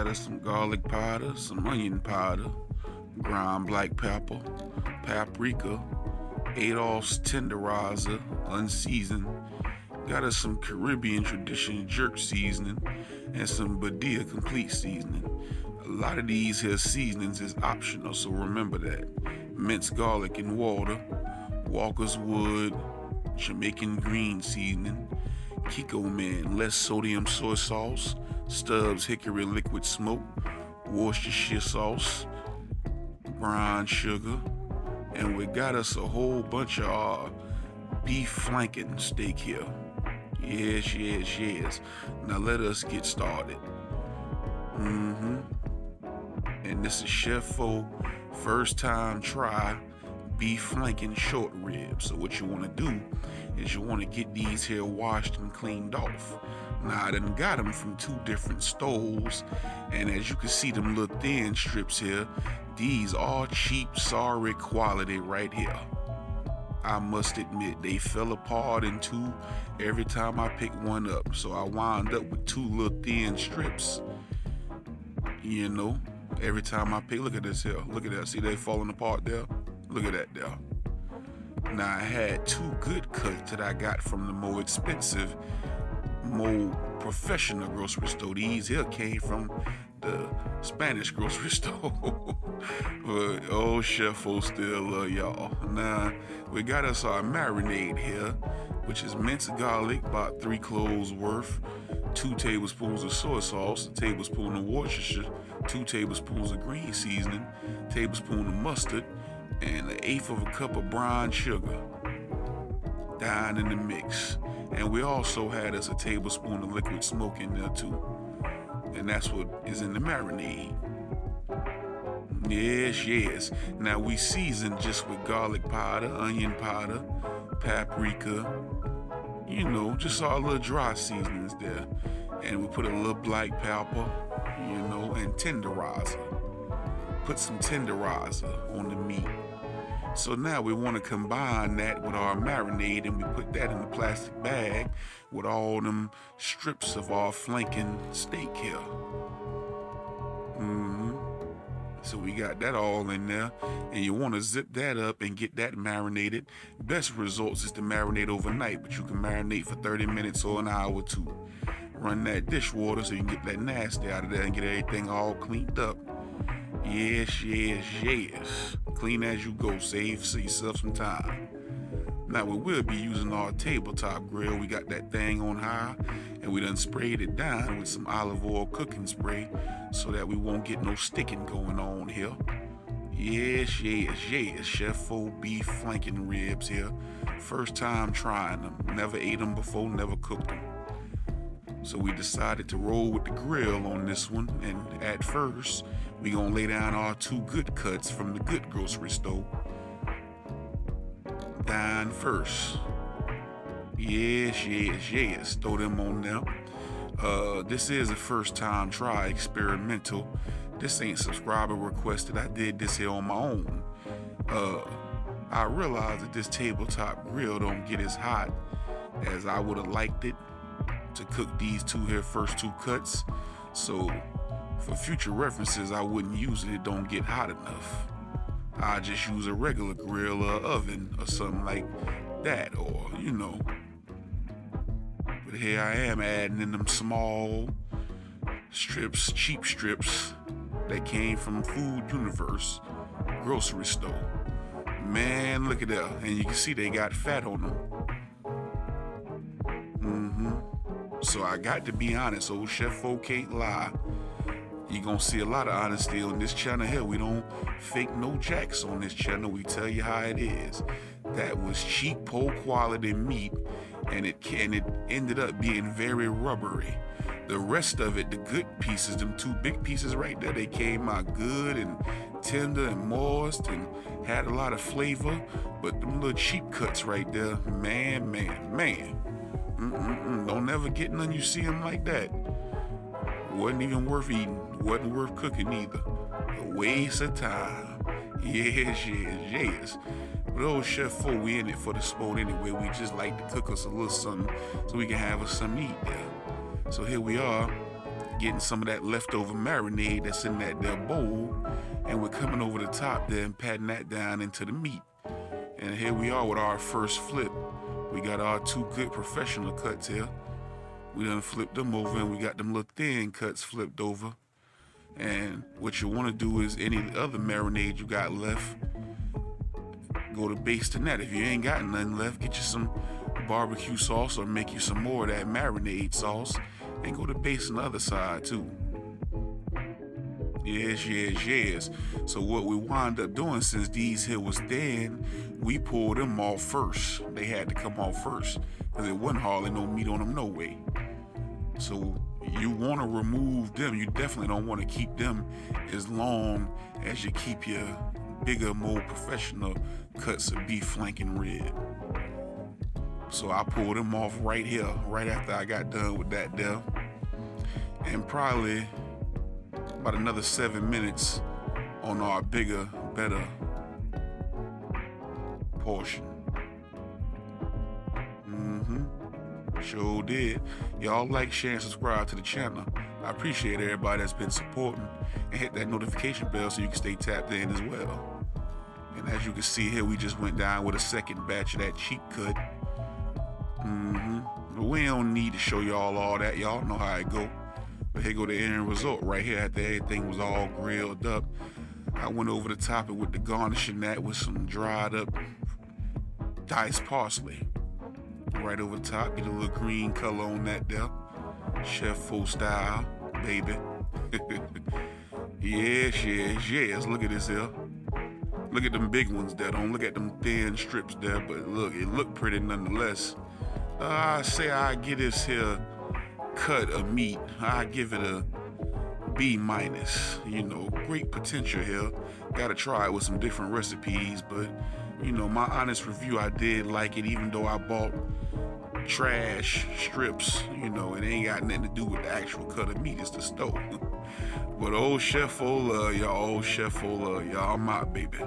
Got us some garlic powder, some onion powder, ground black pepper, paprika, Adolph's tenderizer, unseasoned. Got us some Caribbean tradition jerk seasoning and some Badia complete seasoning. A lot of these here seasonings is optional, so remember that. Minced garlic and water, Walker's Wood, Jamaican green seasoning, Kiko Man less sodium soy sauce, Stubbs hickory liquid smoke, Worcestershire sauce, brown sugar, and we got us a whole bunch of beef flanken steak here. Yes. Now let us get started. And this is Chef Fo first time try beef flanken short ribs. So what you want to do is you want to get these here washed and cleaned off. Now I done got them from two different stoves, and as you can see them little thin strips here, these are cheap, sorry quality right here. I must admit they fell apart in two every time I picked one up, so I wound up with two little thin strips. You know, every time I pick, look at this here, look at that, see they falling apart there? Look at that there. Now I had two good cuts that I got from the more expensive, more professional grocery store. These here came from the Spanish grocery store. But oh, Chef O still love y'all. Now we got us our marinade here, which is minced garlic, about 3 cloves worth, 2 tablespoons of soy sauce, a tablespoon of Worcestershire, 2 tablespoons of green seasoning, tablespoon of mustard, and 1/8 of a cup of brown sugar down in the mix. And we also had us a tablespoon of liquid smoke in there too. And that's what is in the marinade. Yes. Now we season just with garlic powder, onion powder, paprika, you know, just our little dry seasonings there. And we put a little black pepper, you know, and tenderizer. Put some tenderizer on the meat. So now we want to combine that with our marinade, and we put that in a plastic bag with all them strips of our flanken steak here. So we got that all in there, and you want to zip that up and get that marinated. Best results is to marinate overnight, but you can marinate for 30 minutes or an hour too. Run that dishwater so you can get that nasty out of there and get everything all cleaned up. Yes. Clean as you go, save yourself some time. Now we will be using our tabletop grill. We got that thing on high, and we done sprayed it down with some olive oil cooking spray so that we won't get no sticking going on here. Yes. Chef Fo beef flanken ribs here. First time trying them. Never ate them before, never cooked them. So we decided to roll with the grill on this one, and at first, we gonna lay down our 2 good cuts from the good grocery store. Down first. Yes. Throw them on there. This is a first time try, experimental. This ain't subscriber requested. I did this here on my own. I realized that this tabletop grill don't get as hot as I would have liked it to cook these first two cuts. So for future references, I wouldn't use it. It don't get hot enough. I just use a regular grill or oven or something like that, or you know. But here I am adding in them small strips, cheap strips that came from Food Universe grocery store. Man, look at that. And you can see they got fat on them. So I got to be honest, old Chef Fo can't lie. You're gonna see a lot of honesty on this channel here. We don't fake no jacks on this channel. We tell you how it is. That was cheap, poor quality meat, and it ended up being very rubbery. The rest of it, the good pieces, them 2 big pieces right there, they came out good and tender and moist and had a lot of flavor. But them little cheap cuts right there, man. Don't ever get none you see them like that. Wasn't even worth eating. Wasn't worth cooking either. A waste of time. Yes. But old Chef Fo, we in it for the sport anyway. We just like to cook us a little something so we can have us something to eat there. So here we are. getting some of that leftover marinade that's in that there bowl, and we're coming over the top there and patting that down into the meat. And here we are with our first flip. We got our 2 good professional cuts here. We done flipped them over, and we got them little thin cuts flipped over. And what you want to do is any other marinade you got left, go to basting that. If you ain't got nothing left, get you some barbecue sauce or make you some more of that marinade sauce and go to basting the other side too. Yes. So what we wound up doing, since these here was thin, we pulled them off first. They had to come off first because it wasn't hardly no meat on them no way. So you want to remove them. You definitely don't want to keep them as long as you keep your bigger, more professional cuts of beef flanken rib. So I pulled them off right here, right after I got done with that there. And probably about another 7 minutes on our bigger, better portion. Sure did. Y'all like, share, and subscribe to the channel. I appreciate everybody that's been supporting, and hit that notification bell so you can stay tapped in as well. And as you can see here, we just went down with a second batch of that cheap cut. But we don't need to show y'all all that. Y'all know how it go. But here go the end result right here after everything was all grilled up. I went over the top with the garnishing that with some dried up diced parsley. Right over the top, get a little green color on that there. Chef full style, baby. Yes. Look at this here. Look at them big ones there. Don't look at them thin strips there, but look, it looked pretty nonetheless. I say I give this here cut of meat, I give it a B-. You know, great potential here. Gotta try it with some different recipes, but you know, my honest review, I did like it, even though I bought trash strips. You know, it ain't got nothing to do with the actual cut of meat, it's the stove. But old Chef full love y'all, I'm out, baby.